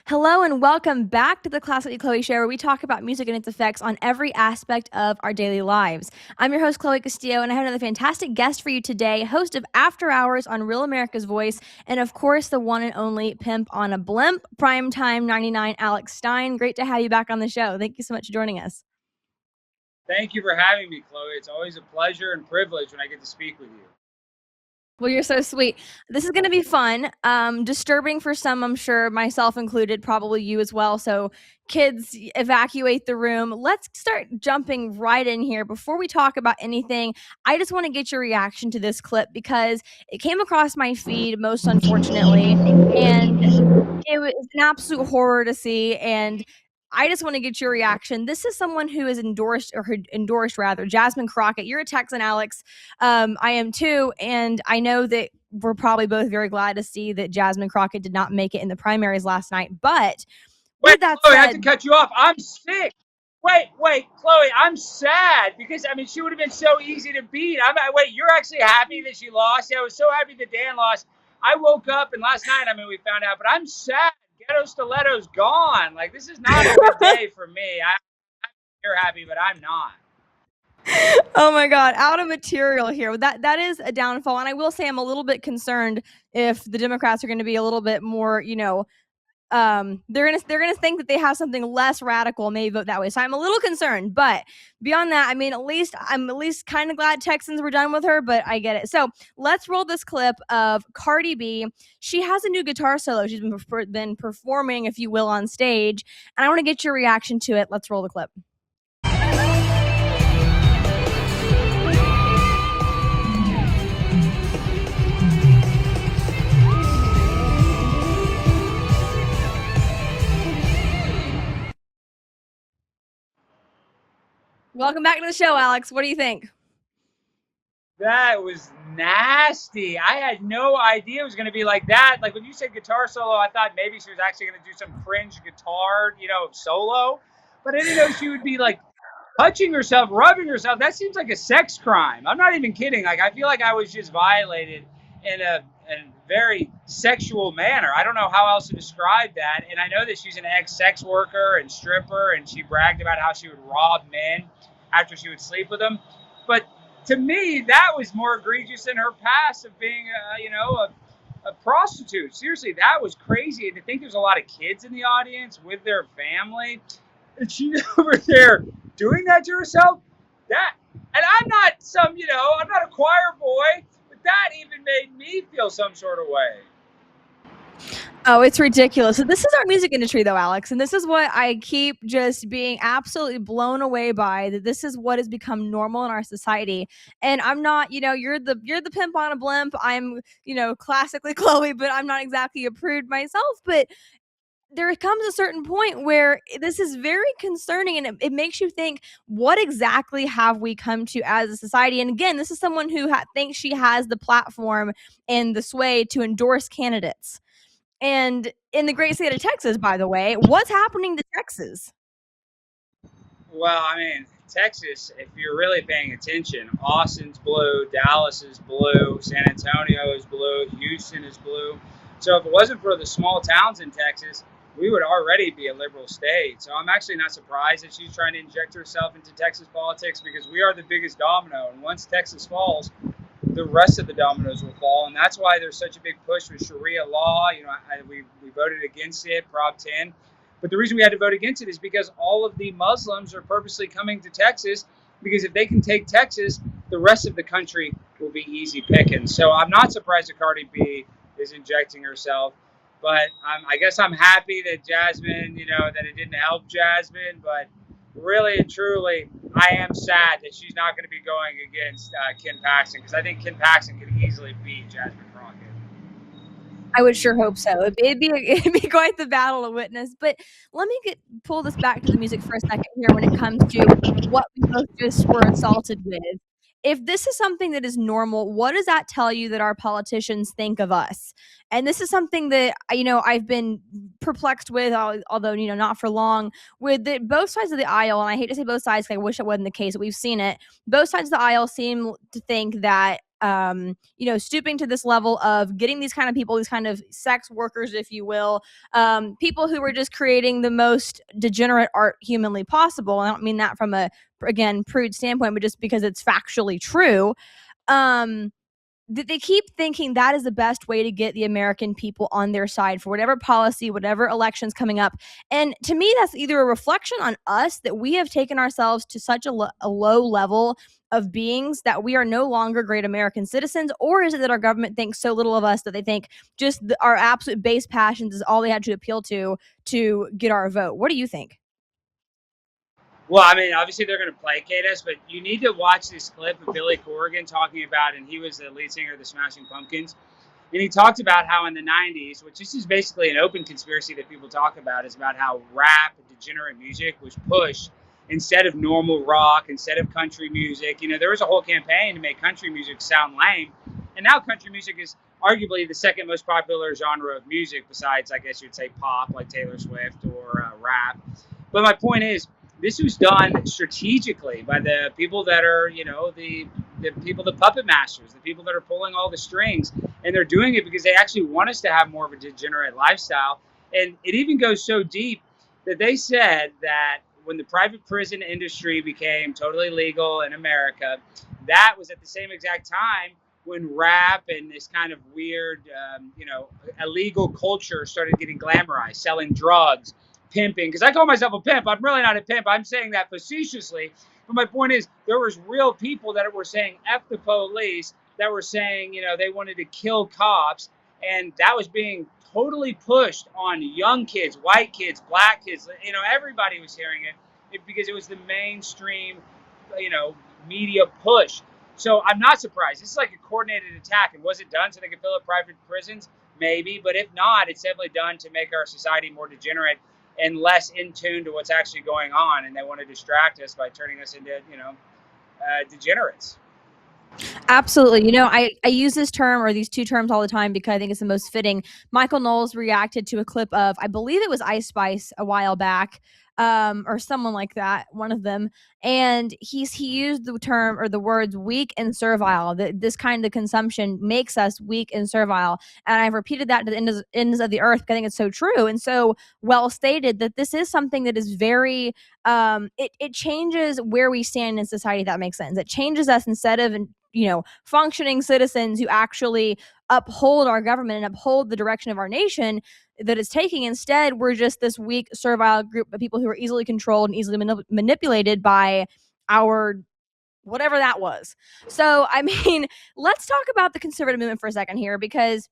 Hello and welcome back to the Classically Chloe Show, where we talk about music and its effects on every aspect of our daily lives. I'm your host, Chloe Castillo, and I have another fantastic guest for you today, host of After Hours on Real America's Voice, and of course, the one and only Pimp on a Blimp, Primetime 99, Alex Stein. Great to have you back on the show. Thank you so much for joining us. Thank you for having me, Chloe. It's always a pleasure and privilege when I get to speak with you. Well, you're so sweet. This is going to be fun. Disturbing for some, I'm sure, myself included, probably you as well. So, kids, evacuate the room. Let's start jumping right in here. Before we talk about anything, I just want to get your reaction to this clip because it came across my feed, most unfortunately, and it was an absolute horror to see. And I just want to get your reaction. This is someone who is endorsed, or who endorsed rather, Jasmine Crockett. You're a Texan, Alex. I am too, and I know that we're probably both very glad to see that Jasmine Crockett did not make it in the primaries last night. But with Wait, that Chloe, I have to said, cut you off. I'm sick. Wait, Chloe, I'm sad because she would have been so easy to beat. Wait, you're actually happy that she lost? Yeah, I was so happy that Dan lost. I woke up and last night, we found out, but I'm sad. Ghetto Stiletto's gone. Like, this is not a good day for me. You're happy, but I'm not. oh my God, out of material here. That is a downfall, and I will say I'm a little bit concerned if the Democrats are going to be a little bit more, they're gonna think that they have something less radical, maybe vote that way. So I'm a little concerned, but beyond that, I'm at least kind of glad Texans were done with her, but I get it. So let's roll this clip of Cardi B. She has a new guitar solo she's been performing, if you will, on stage, and I want to get your reaction to it. Let's roll the clip. Welcome back to the show, Alex. What do you think? That was nasty. I had no idea it was going to be like that. Like when you said guitar solo, I thought maybe she was actually going to do some cringe guitar, solo. But I didn't know she would be like touching herself, rubbing herself. That seems like a sex crime. I'm not even kidding. Like I feel like I was just violated in a very sexual manner. I don't know how else to describe that. And I know that she's an ex-sex worker and stripper, and she bragged about how she would rob men after she would sleep with them. But to me, that was more egregious than her past of being, a prostitute. Seriously, that was crazy. And to think there's a lot of kids in the audience with their family, and she's over there doing that to herself. And I'm not I'm not a choir boy, but that even made me feel some sort of way. Oh, it's ridiculous. So this is our music industry, though, Alex, and this is what I keep just being absolutely blown away by. That this is what has become normal in our society. And I'm not, you're the pimp on a blimp. I'm, classically Chloe, but I'm not exactly a prude myself. But there comes a certain point where this is very concerning, and it makes you think, what exactly have we come to as a society? And again, this is someone who thinks she has the platform and the sway to endorse candidates. And in the great state of Texas, by the way, what's happening to Texas? Well, Texas, if you're really paying attention, Austin's blue, Dallas is blue, San Antonio is blue, Houston is blue. So if it wasn't for the small towns in Texas, we would already be a liberal state. So I'm actually not surprised that she's trying to inject herself into Texas politics, because we are the biggest domino. And once Texas falls, the rest of the dominoes will fall. And that's why there's such a big push with Sharia law. We voted against it, Prop 10. But the reason we had to vote against it is because all of the Muslims are purposely coming to Texas, because if they can take Texas, the rest of the country will be easy pickings. So I'm not surprised that Cardi B is injecting herself. But I guess I'm happy that Jasmine, that it didn't help Jasmine. But really and truly, I am sad that she's not going to be going against Ken Paxton, because I think Ken Paxton could easily beat Jasmine Crockett. I would sure hope so. It'd be quite the battle to witness. But let me pull this back to the music for a second here when it comes to what we both just were assaulted with. If this is something that is normal, what does that tell you that our politicians think of us? And this is something that I've been perplexed with, although not for long, with both sides of the aisle. And I hate to say both sides, because I wish it wasn't the case. But we've seen it. Both sides of the aisle seem to think that stooping to this level of getting these kind of people, these kind of sex workers, if you will, people who were just creating the most degenerate art humanly possible. I don't mean that from a, again, prude standpoint, but just because it's factually true. Um, they keep thinking that is the best way to get the American people on their side for whatever policy, whatever elections coming up. And to me, that's either a reflection on us that we have taken ourselves to such a low level of beings that we are no longer great American citizens, or is it that our government thinks so little of us that they think just our absolute base passions is all they had to appeal to get our vote? What do you think? Well, I mean, obviously they're going to placate us, but you need to watch this clip of Billy Corrigan talking about, and he was the lead singer of the Smashing Pumpkins, and he talked about how in the 90s, which this is basically an open conspiracy that people talk about, is about how rap, degenerate music was pushed instead of normal rock, instead of country music. There was a whole campaign to make country music sound lame, and now country music is arguably the second most popular genre of music besides, I guess you'd say, pop, like Taylor Swift, or rap. But my point is, this was done strategically by the people that are, the people, the puppet masters, the people that are pulling all the strings, and they're doing it because they actually want us to have more of a degenerate lifestyle. And it even goes so deep that they said that when the private prison industry became totally legal in America, that was at the same exact time when rap and this kind of weird, illegal culture started getting glamorized, selling drugs, pimping. Because I call myself a pimp. I'm really not a pimp. I'm saying that facetiously. But my point is, there was real people that were saying F the police, that were saying, they wanted to kill cops. And that was being totally pushed on young kids, white kids, black kids. Everybody was hearing it because it was the mainstream, media push. So I'm not surprised. This is like a coordinated attack. And was it done so they could fill up private prisons? Maybe. But if not, it's definitely done to make our society more degenerate and less in tune to what's actually going on. And they want to distract us by turning us into, degenerates. Absolutely. I use this term or these two terms all the time because I think it's the most fitting. Michael Knowles reacted to a clip of, I believe it was Ice Spice a while back, or someone like that, one of them. And he used the term or the words weak and servile. That this kind of consumption makes us weak and servile. And I've repeated that to the ends of the earth because I think it's so true and so well stated that this is something that is very it changes where we stand in society. If that makes sense. It changes us instead of functioning citizens who actually uphold our government and uphold the direction of our nation that it's taking. Instead, we're just this weak, servile group of people who are easily controlled and easily manipulated by our whatever that was. So, I mean, let's talk about the conservative movement for a second here because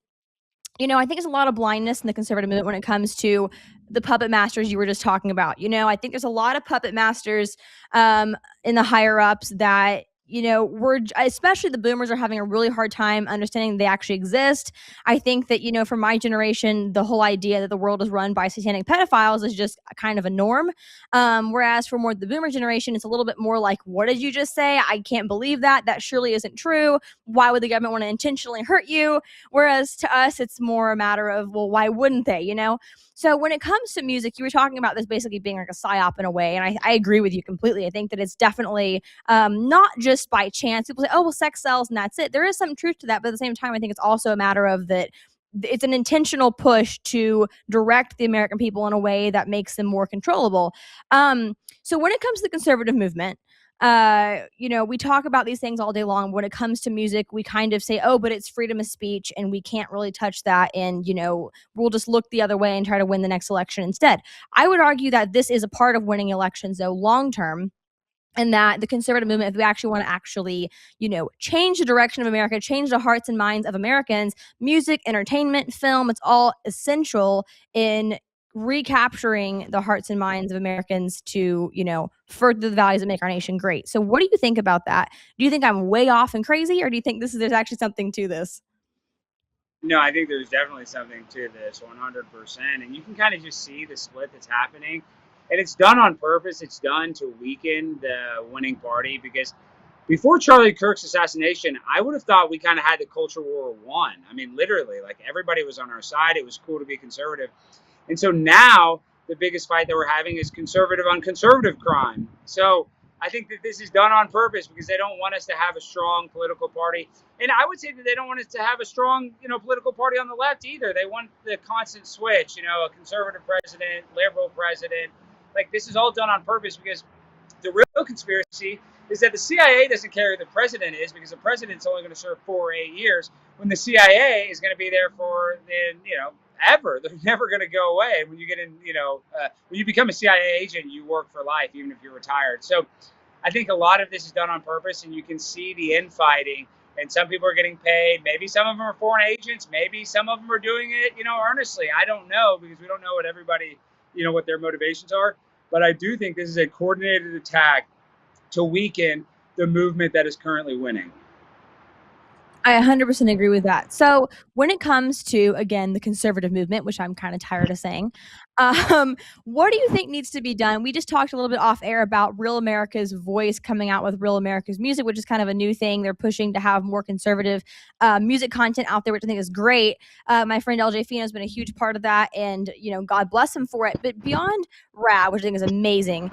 I think there's a lot of blindness in the conservative movement when it comes to the puppet masters you were just talking about. I think there's a lot of puppet masters in the higher ups that we're, especially the boomers, are having a really hard time understanding they actually exist. I think that for my generation, the whole idea that the world is run by satanic pedophiles is just kind of a norm. Whereas for more the boomer generation, it's a little bit more like, what did you just say? I can't believe that. That surely isn't true. Why would the government want to intentionally hurt you? Whereas to us, it's more a matter of, well, why wouldn't they? So when it comes to music, you were talking about this basically being like a psyop in a way, and I agree with you completely. I think that it's definitely not just by chance. People say, oh, well, sex sells and that's it. There is some truth to that, but at the same time, I think it's also a matter of that it's an intentional push to direct the American people in a way that makes them more controllable. So when it comes to the conservative movement, we talk about these things all day long. When it comes to music, we kind of say, oh, but it's freedom of speech and we can't really touch that. And, we'll just look the other way and try to win the next election instead. I would argue that this is a part of winning elections, though, long term. And that the conservative movement, if we actually want to change the direction of America, change the hearts and minds of Americans, music, entertainment, film, it's all essential in recapturing the hearts and minds of Americans to, further the values that make our nation great. So what do you think about that? Do you think I'm way off and crazy, or do you think there's actually something to this? No, I think there's definitely something to this, 100%. And you can kind of just see the split that's happening. And it's done on purpose. It's done to weaken the winning party because before Charlie Kirk's assassination, I would have thought we kind of had the culture war won. I mean, literally, like everybody was on our side. It was cool to be conservative. And so now the biggest fight that we're having is conservative on conservative crime. So I think that this is done on purpose because they don't want us to have a strong political party. And I would say that they don't want us to have a strong, political party on the left either. They want the constant switch, a conservative president, liberal president. Like, this is all done on purpose because the real conspiracy is that the CIA doesn't care who the president is, because the president's only going to serve 4 or 8 years, when the CIA is going to be there for, ever. They're never going to go away. When you get in, when you become a CIA agent, you work for life, even if you're retired. So I think a lot of this is done on purpose, and you can see the infighting. And some people are getting paid. Maybe some of them are foreign agents. Maybe some of them are doing it, earnestly. I don't know, because we don't know what everybody, what their motivations are. But I do think this is a coordinated attack to weaken the movement that is currently winning. I 100% agree with that. So when it comes to, again, the conservative movement, which I'm kind of tired of saying, what do you think needs to be done? We just talked a little bit off air about Real America's Voice coming out with Real America's Music, which is kind of a new thing. They're pushing to have more conservative music content out there, which I think is great. My friend LJ Fino has been a huge part of that, and God bless him for it. But beyond rap, which I think is amazing,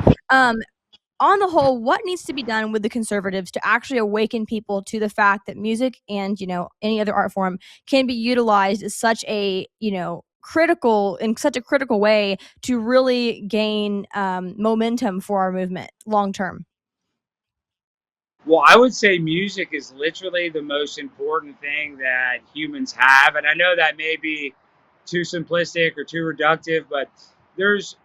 on the whole, what needs to be done with the conservatives to actually awaken people to the fact that music and, any other art form can be utilized as such a, critical way to really gain momentum for our movement long term? Well, I would say music is literally the most important thing that humans have. And I know that may be too simplistic or too reductive, but there's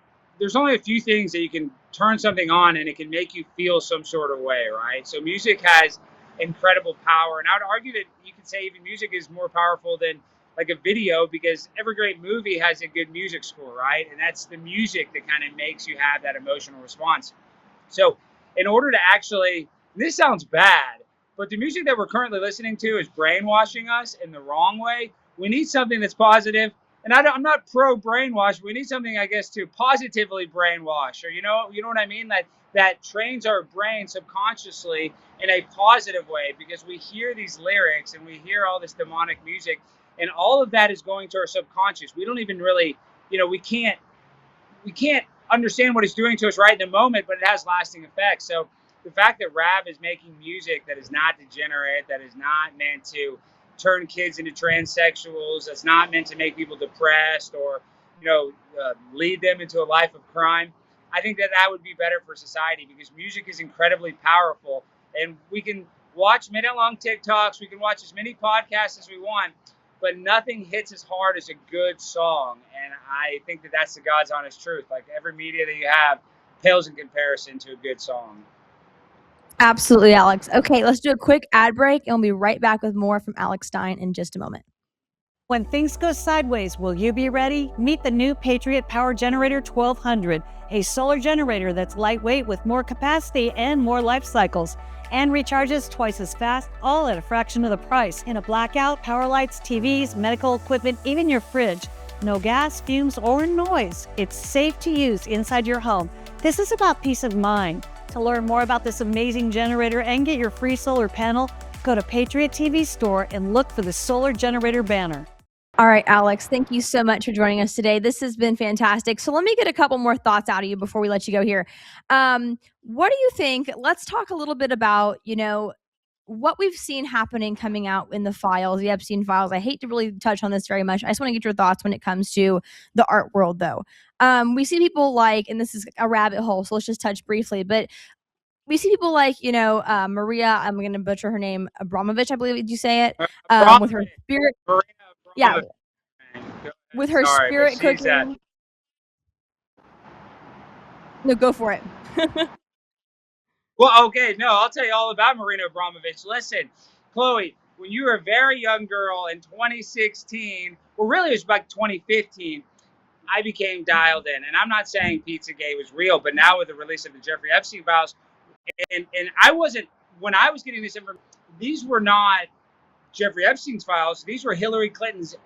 only a few things that you can turn something on and it can make you feel some sort of way, right? So music has incredible power. And I would argue that you could say even music is more powerful than like a video, because every great movie has a good music score, right? And that's the music that kind of makes you have that emotional response. So in order to actually, this sounds bad, but the music that we're currently listening to is brainwashing us in the wrong way. We need something that's positive. And I'm not pro brainwash. We need something, I guess, to positively brainwash, or what I mean? That trains our brain subconsciously in a positive way, because we hear these lyrics and we hear all this demonic music, and all of that is going to our subconscious. We don't even really, we can't understand what it's doing to us right in the moment, but it has lasting effects. So the fact that rap is making music that is not degenerate, that is not meant to turn kids into transsexuals, that's not meant to make people depressed or lead them into a life of crime, I think that would be better for society, because music is incredibly powerful. And we can watch minute-long TikToks, we can watch as many podcasts as we want, but nothing hits as hard as a good song. And I think that that's the God's honest truth. Like, every media that you have pales in comparison to a good song. Absolutely, Alex. Okay, let's do a quick ad break, and we'll be right back with more from Alex Stein in just a moment. When things go sideways, will you be ready? Meet the new Patriot Power Generator 1200, a solar generator that's lightweight with more capacity and more life cycles, and recharges twice as fast, all at a fraction of the price. In a blackout, power lights, TVs, medical equipment, even your fridge. No gas, fumes, or noise. It's safe to use inside your home. This is about peace of mind. To learn more about this amazing generator and get your free solar panel, go to Patriot TV Store and look for the solar generator banner. All right, Alex, thank you so much for joining us today. This has been fantastic. So let me get a couple more thoughts out of you before we let you go here. What do you think? Let's talk a little bit about, what we've seen happening coming out in the files, the Epstein files. I hate to really touch on this very much. I just want to get your thoughts when it comes to the art world, though. We see people like, and this is a rabbit hole, so let's just touch briefly, but we see people like, Maria, I'm going to butcher her name, Abramovich, I believe you say it, with her spirit. Yeah, with her spirit cooking. No, go for it. Well, okay, no, I'll tell you all about Marina Abramovich. Listen, Chloe, when you were a very young girl in 2016, well, really it was back 2015, I became dialed in. And I'm not saying Pizzagate was real, but now with the release of the Jeffrey Epstein files, and I wasn't, when I was getting this information, these were not Jeffrey Epstein's files. These were Hillary Clinton's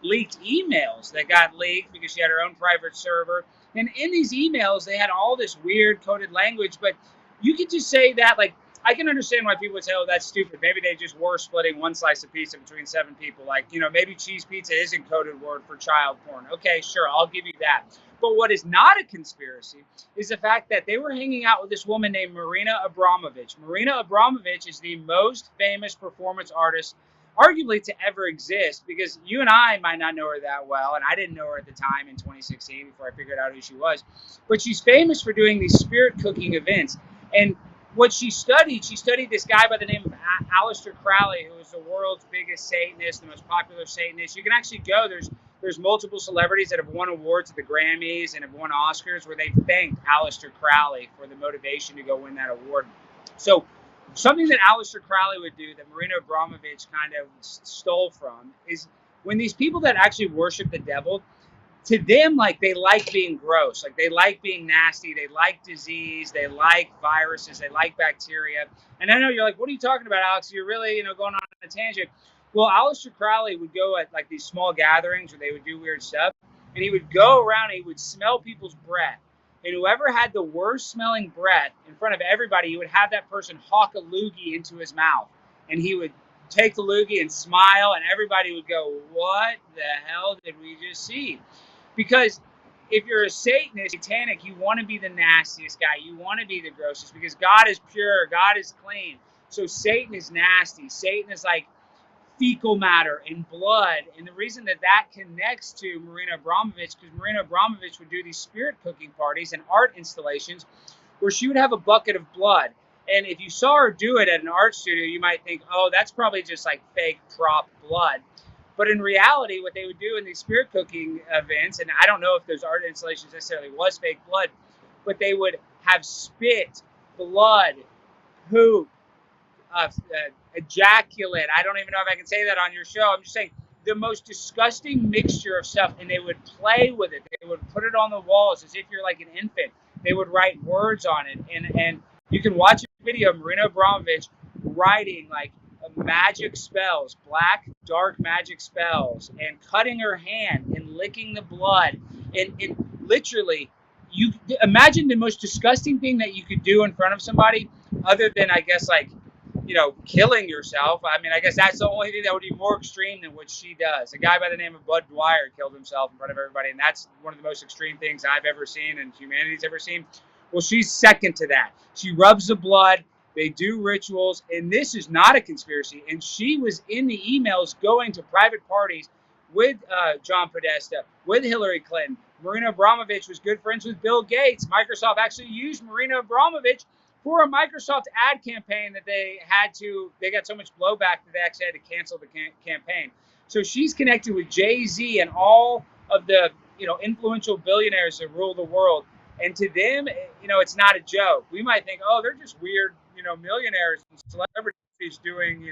leaked emails that got leaked because she had her own private server. And in these emails, they had all this weird coded language, but you could just say that, like, I can understand why people would say, "Oh, that's stupid." Maybe they just were splitting one slice of pizza between 7 people. Like, maybe cheese pizza isn't coded word for child porn. Okay, sure, I'll give you that. But what is not a conspiracy is the fact that they were hanging out with this woman named Marina Abramovich. Marina Abramovich is the most famous performance artist, arguably, to ever exist, because you and I might not know her that well, and I didn't know her at the time in 2016 before I figured out who she was. But she's famous for doing these spirit cooking events. And what she studied this guy by the name of Aleister Crowley, who is the world's biggest Satanist, the most popular Satanist. You can actually go. There's multiple celebrities that have won awards at the Grammys and have won Oscars where they thanked Aleister Crowley for the motivation to go win that award. So something that Aleister Crowley would do that Marina Abramovich kind of stole from is when these people that actually worship the devil, to them, like, they like being gross, like they like being nasty, they like disease, they like viruses, they like bacteria. And I know you're like, what are you talking about, Alex? You're really, going on a tangent. Well, Aleister Crowley would go at like these small gatherings where they would do weird stuff, and he would go around and he would smell people's breath. And whoever had the worst smelling breath in front of everybody, he would have that person hawk a loogie into his mouth. And he would take the loogie and smile, and everybody would go, what the hell did we just see? Because if you're a Satanist, satanic, you want to be the nastiest guy. You want to be the grossest, because God is pure. God is clean. So Satan is nasty. Satan is like fecal matter and blood. And the reason that connects to Marina Abramovich, because Marina Abramovich would do these spirit cooking parties and art installations where she would have a bucket of blood. And if you saw her do it at an art studio, you might think, oh, that's probably just like fake prop blood. But in reality, what they would do in these spirit cooking events, and I don't know if those art installations necessarily was fake blood, but they would have spit, blood, poop, ejaculate. I don't even know if I can say that on your show. I'm just saying the most disgusting mixture of stuff, and they would play with it. They would put it on the walls as if you're like an infant. They would write words on it, and you can watch a video of Marina Abramovich writing like magic spells, black, dark magic spells, and cutting her hand and licking the blood. And literally, you imagine the most disgusting thing that you could do in front of somebody, other than, I guess, like, killing yourself. I mean, I guess that's the only thing that would be more extreme than what she does. A guy by the name of Bud Dwyer killed himself in front of everybody, and that's one of the most extreme things I've ever seen and humanity's ever seen. Well, she's second to that. She rubs the blood. They do rituals, and this is not a conspiracy. And she was in the emails going to private parties with John Podesta, with Hillary Clinton. Marina Abramovich was good friends with Bill Gates. Microsoft actually used Marina Abramovich for a Microsoft ad campaign that they got so much blowback that they actually had to cancel the campaign. So she's connected with Jay-Z and all of the, influential billionaires that rule the world. And to them, it's not a joke. We might think, oh, they're just weird, millionaires and celebrities doing,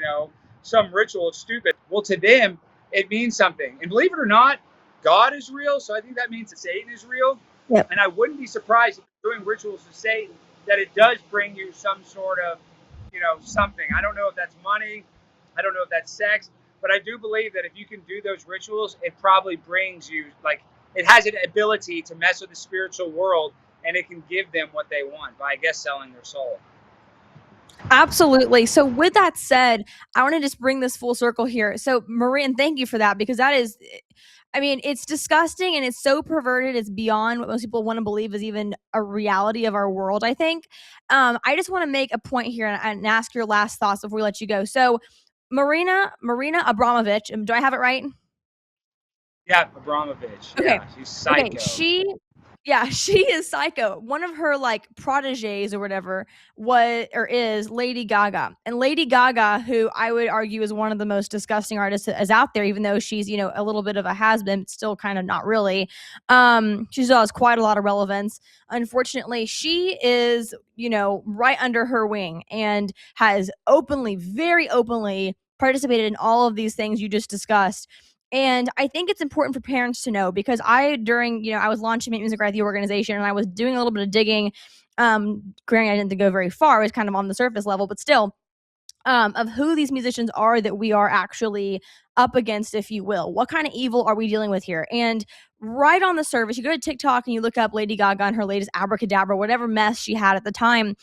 some ritual. It's stupid. Well, to them, it means something. And believe it or not, God is real. So I think that means that Satan is real. Yep. And I wouldn't be surprised if you're doing rituals to Satan, that it does bring you some sort of, something. I don't know if that's money. I don't know if that's sex. But I do believe that if you can do those rituals, it probably brings you, like, it has an ability to mess with the spiritual world, and it can give them what they want by, I guess, selling their soul. Absolutely. So with that said, I want to just bring this full circle here. So Maria, and thank you for that, because that is, I mean, it's disgusting and it's so perverted. It's beyond what most people want to believe is even a reality of our world, I think. I just want to make a point here and ask your last thoughts before we let you go. So Marina Abramovich, do I have it right? Yeah, Abramovich. Okay. Yeah, she's psycho. Okay, she is psycho. One of her like proteges or whatever is Lady Gaga. And Lady Gaga, who I would argue is one of the most disgusting artists that is out there, even though she's, a little bit of a has-been, still kind of not really. She still has quite a lot of relevance. Unfortunately, she is, right under her wing and has very openly participated in all of these things you just discussed. And I think it's important for parents to know, because I was launching Make Music Right, the organization, and I was doing a little bit of digging. Granted, I didn't go very far. It was kind of on the surface level, but still, of who these musicians are that we are actually up against, if you will. What kind of evil are we dealing with here? And right on the surface. You go to TikTok and you look up Lady Gaga and her latest abracadabra, whatever mess she had at the time.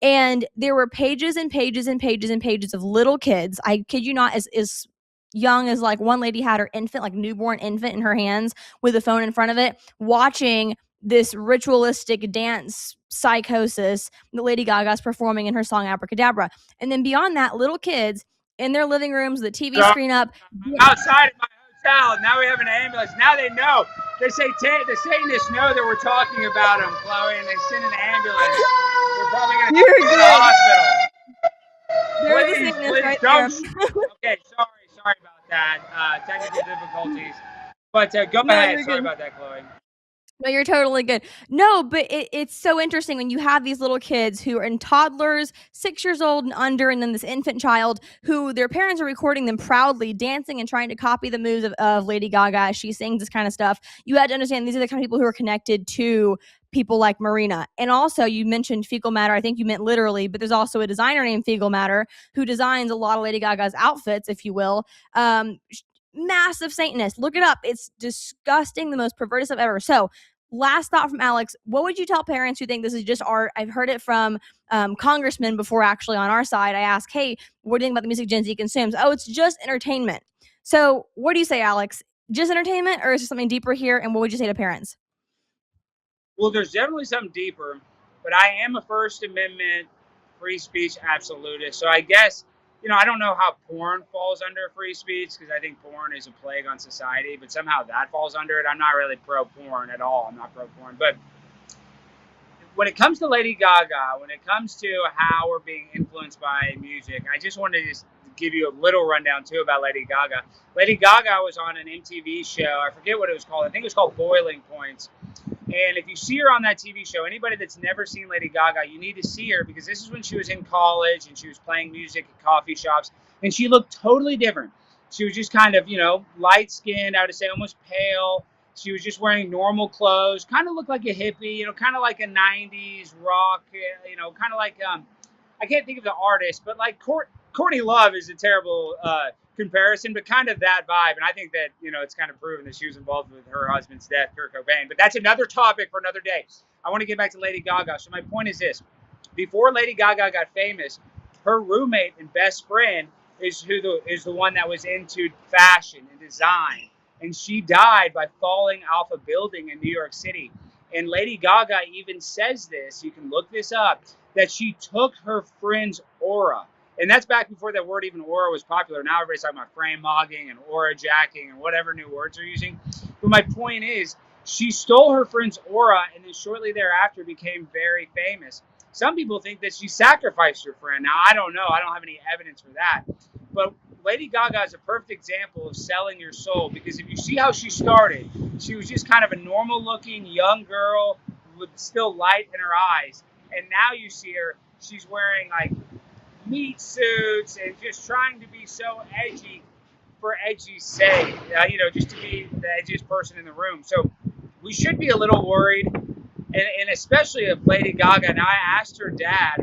And there were pages and pages and pages and pages of little kids. I kid you not, as young as like one lady had her infant, like newborn infant in her hands with a phone in front of it, watching this ritualistic dance psychosis that Lady Gaga's performing in her song Abracadabra. And then beyond that, little kids in their living rooms, the TV So screen up. outside of my hotel. Now we have an ambulance. Now they know. They say the Satanists know that we're talking about them, Chloe, and they send an ambulance. We're probably going to take them to the hospital. There's the Please, sickness please right don't. there. Okay, sorry about that. Technical difficulties. But go No, ahead. you're Sorry good. about that, Chloe. No, you're totally good. No, but it's so interesting when you have these little kids who are in toddlers, 6 years old and under, and then this infant child who their parents are recording them proudly dancing and trying to copy the moves of Lady Gaga as she sings this kind of stuff. You had to understand these are the kind of people who are connected to people like Marina. And also, you mentioned Fecal Matter. I think you meant literally, but there's also a designer named Fecal Matter who designs a lot of Lady Gaga's outfits, if you will. Massive Satanist. Look it up. It's disgusting, the most perverted stuff ever. So, last thought from Alex, what would you tell parents who think this is just art? I've heard it from congressmen before, actually, on our side. I ask, hey, what do you think about the music Gen Z consumes? Oh, it's just entertainment. So what do you say, Alex? Just entertainment, or is there something deeper here? And what would you say to parents? Well, there's definitely something deeper, but I am a First Amendment free speech absolutist. So I guess, I don't know how porn falls under free speech because I think porn is a plague on society, but somehow that falls under it. I'm not really pro porn at all. I'm not pro porn. But when it comes to Lady Gaga, when it comes to how we're being influenced by music, I just wanted to just give you a little rundown too about Lady Gaga. Lady Gaga was on an MTV show. I forget what it was called. I think it was called Boiling Points. And if you see her on that TV show, anybody that's never seen Lady Gaga, you need to see her because this is when she was in college and she was playing music at coffee shops. And she looked totally different. She was just kind of, light skinned, I would say almost pale. She was just wearing normal clothes, kind of looked like a hippie, kind of like a 90s rock, kind of like, I can't think of the artist, but like Courtney Love is a terrible comparison, but kind of that vibe. And I think that, it's kind of proven that she was involved with her husband's death, Kurt Cobain. But that's another topic for another day. I want to get back to Lady Gaga. So my point is this. Before Lady Gaga got famous, her roommate and best friend is the one that was into fashion and design. And she died by falling off a building in New York City. And Lady Gaga even says this, you can look this up, that she took her friend's aura. And that's back before that word even aura was popular. Now everybody's talking about frame mogging and aura jacking and whatever new words they're using. But my point is, she stole her friend's aura and then shortly thereafter became very famous. Some people think that she sacrificed her friend. Now, I don't know. I don't have any evidence for that. But Lady Gaga is a perfect example of selling your soul because if you see how she started, she was just kind of a normal looking young girl with still light in her eyes. And now you see her, she's wearing like meat suits and just trying to be so edgy for edgy's sake, just to be the edgiest person in the room. So we should be a little worried, and especially if Lady Gaga. Now I asked her dad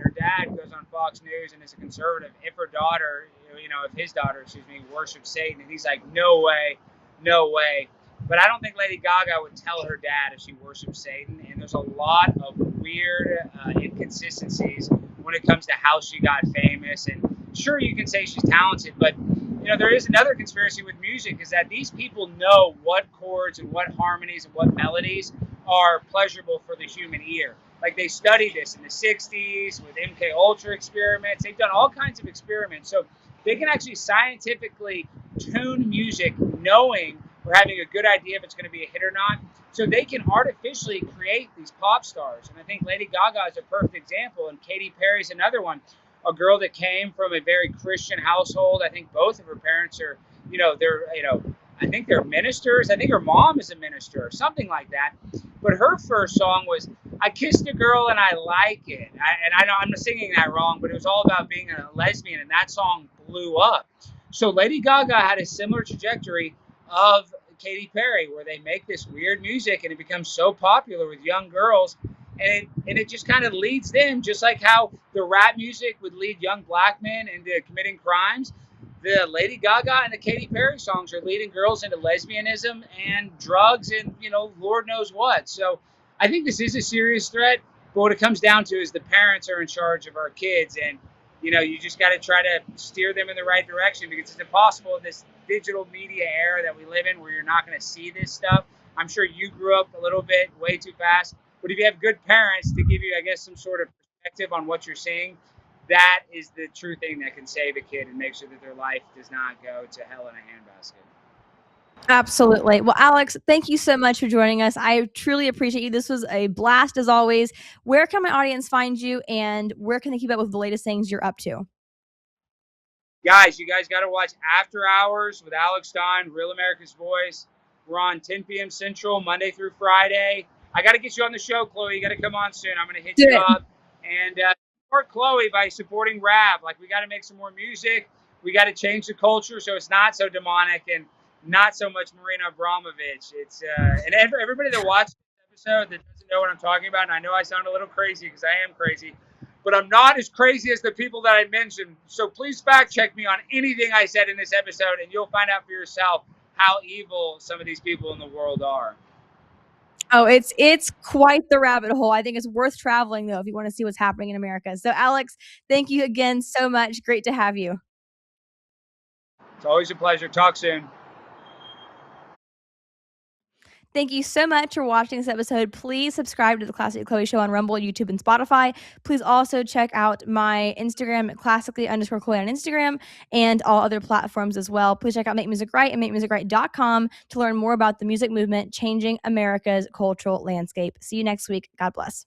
goes on Fox News and is a conservative, if her daughter, if his daughter, worships Satan, and he's like, no way. But I don't think Lady Gaga would tell her dad if she worships Satan, and there's a lot of weird inconsistencies when it comes to how she got famous. And sure, you can say she's talented, but there is another conspiracy with music is that these people know what chords and what harmonies and what melodies are pleasurable for the human ear. Like they studied this in the 60s with MK Ultra experiments. They've done all kinds of experiments. So they can actually scientifically tune music knowing or having a good idea if it's going to be a hit or not. So they can artificially create these pop stars. And I think Lady Gaga is a perfect example. And Katy Perry's another one. A girl that came from a very Christian household. I think both of her parents are, I think they're ministers. I think her mom is a minister or something like that. But her first song was, I kissed a girl and I like it. I know I'm singing that wrong, but it was all about being a lesbian, and that song blew up. So Lady Gaga had a similar trajectory of Katy Perry, where they make this weird music and it becomes so popular with young girls. And it just kind of leads them, just like how the rap music would lead young black men into committing crimes. the Lady Gaga and the Katy Perry songs are leading girls into lesbianism and drugs and, Lord knows what. So I think this is a serious threat. But what it comes down to is the parents are in charge of our kids. And, you just got to try to steer them in the right direction, because it's impossible in this digital media era that we live in where you're not going to see this stuff. I'm sure you grew up a little bit way too fast. But if you have good parents to give you, I guess, some sort of perspective on what you're seeing, that is the true thing that can save a kid and make sure that their life does not go to hell in a handbasket. Absolutely. Well, Alex, thank you so much for joining us. I truly appreciate you. This was a blast as always. Where can my audience find you, and where can they keep up with the latest things you're up to? Guys, you guys got to watch After Hours with Alex Stein, Real America's Voice. We're on 10 p.m. Central, Monday through Friday. I got to get you on the show, Chloe. You got to come on soon. I'm going to hit Do you it. up. And support Chloe by supporting Rav. Like, we got to make some more music. We got to change the culture so it's not so demonic and not so much Marina Abramovich. It's and everybody that watched this episode that doesn't know what I'm talking about, and I know I sound a little crazy because I am crazy, but I'm not as crazy as the people that I mentioned. So please fact check me on anything I said in this episode, and you'll find out for yourself how evil some of these people in the world are. Oh, it's quite the rabbit hole. I think it's worth traveling though if you want to see what's happening in America. So Alex, thank you again so much. Great to have you. It's always a pleasure. Talk soon. Thank you so much for watching this episode. Please subscribe to the Classic Chloe Show on Rumble, YouTube, and Spotify. Please also check out my Instagram, classically_Chloe on Instagram, and all other platforms as well. Please check out Make Music Right and MakeMusicRight.com to learn more about the music movement changing America's cultural landscape. See you next week. God bless.